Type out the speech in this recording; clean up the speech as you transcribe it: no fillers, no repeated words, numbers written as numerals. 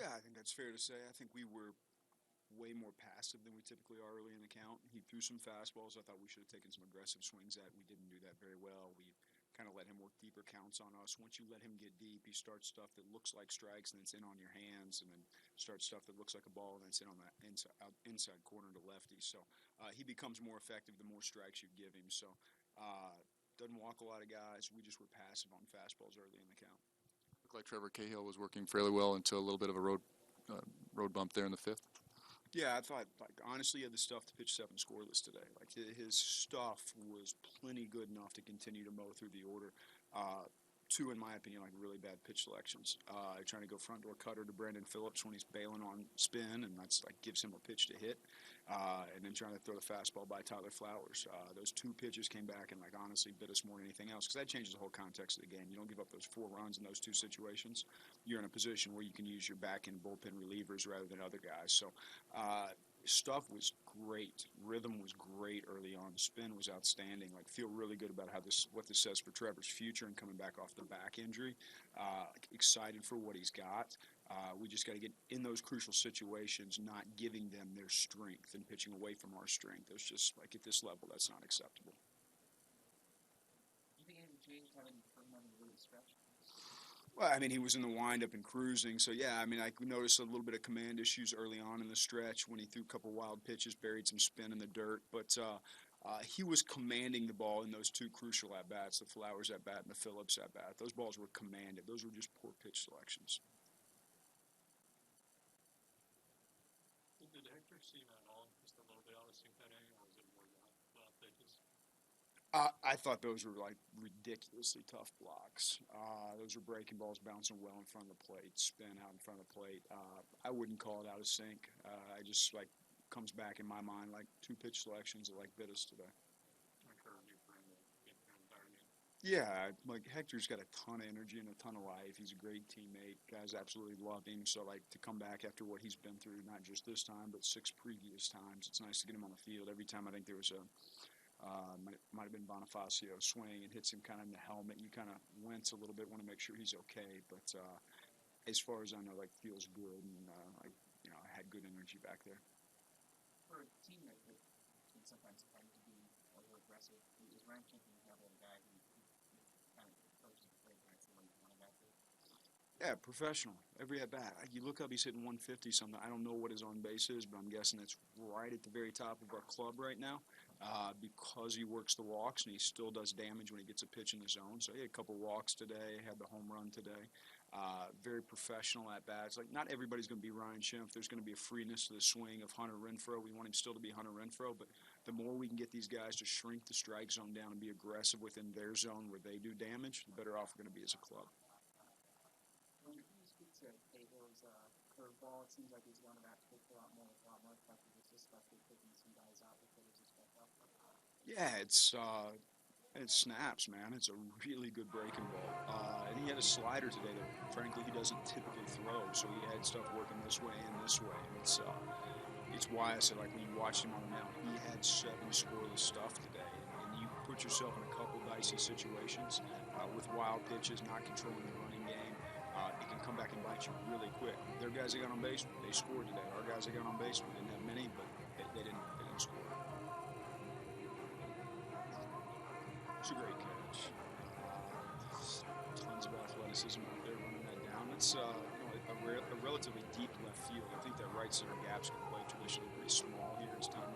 Yeah, I think that's fair to say. I think we were way more passive than we typically are early in the count. He threw some fastballs I thought we should have taken some aggressive swings at. We didn't do that very well. We kind of let him work deeper counts on us. Once you let him get deep, he starts stuff that looks like strikes and it's in on your hands, and then starts stuff that looks like a ball and it's in on that inside corner to lefty. So he becomes more effective the more strikes you give him. So doesn't walk a lot of guys. We just were passive on fastballs early in the count. Looked like Trevor Cahill was working fairly well until a little bit of a road bump there in the fifth. Yeah, I thought, honestly, he had the stuff to pitch 7 scoreless today. His stuff was plenty good enough to continue to mow through the order. 2, in my opinion, really bad pitch selections. Trying to go front door cutter to Brandon Phillips when he's bailing on spin, and that's gives him a pitch to hit. And then trying to throw the fastball by Tyler Flowers. Those 2 pitches came back and honestly bit us more than anything else, because that changes the whole context of the game. You don't give up those 4 runs in those 2 situations. You're in a position where you can use your back end bullpen relievers rather than other guys. So stuff was great. Rhythm was great early on. Spin was outstanding. Feel really good about what this says for Trevor's future and coming back off the back injury. Excited for what he's got. We just got to get in those crucial situations, not giving them their strength and pitching away from our strength. It's just at this level, that's not acceptable. Do you think anything changed having him on the stretch? Well, he was in the windup and cruising, so yeah, I noticed a little bit of command issues early on in the stretch when he threw a couple wild pitches, buried some spin in the dirt, but he was commanding the ball in those 2 crucial at-bats, the Flowers at-bat and the Phillips at-bat. Those balls were commanded. Those were just poor pitch selections. Did Hector seem at all just a little bit out of sync that inning, or was it more pitches? I thought those were ridiculously tough blocks. Those were breaking balls bouncing well in front of the plate, spin out in front of the plate. I wouldn't call it out of sync. I just comes back in my mind 2 pitch selections that bit us today. Yeah, Hector's got a ton of energy and a ton of life. He's a great teammate. Guys absolutely love him. So to come back after what he's been through, not just this time but 6 previous times, it's nice to get him on the field. Every time I think there was might have been Bonifacio swing and hits him kind of in the helmet. You kind of wince a little bit, want to make sure he's okay. But as far as I know, feels good, and I had good energy back there. For a teammate that can sometimes tend to be a little aggressive, is Ryan Kempton a guy who kind of approaches the plate like somebody wanted that to? Yeah, professional. Every at bat. You look up, he's hitting 150 something. I don't know what his on base is, but I'm guessing it's right at the very top of our club right now because he works the walks and he still does damage when he gets a pitch in the zone. So he had a couple walks today, had the home run today. Very professional at bats. Not everybody's going to be Ryan Schimpf. There's going to be a freeness to the swing of Hunter Renfroe. We want him still to be Hunter Renfroe, but the more we can get these guys to shrink the strike zone down and be aggressive within their zone where they do damage, the better off we're going to be as a club. When you speak to Cahill's curveball, it seems like he's going to have to pitch a lot more effective. It's just especially picking some guys out before there's a step up. Yeah, it snaps, man. It's a really good breaking ball. And he had a slider today that, frankly, he doesn't typically throw. So he had stuff working this way and this way. And it's why I said, when you watched him on the mound, he had 7 scoreless stuff today. And you put yourself in a couple dicey situations with wild pitches, not controlling the running game. It can come back and bite you really quick. Their guys that got on base, they scored today. Our guys that got on base, we didn't have many, but they didn't score. It's a great catch. Tons of athleticism out there running that down. It's a relatively deep left field. I think that right center gap's going to play traditionally pretty small here as time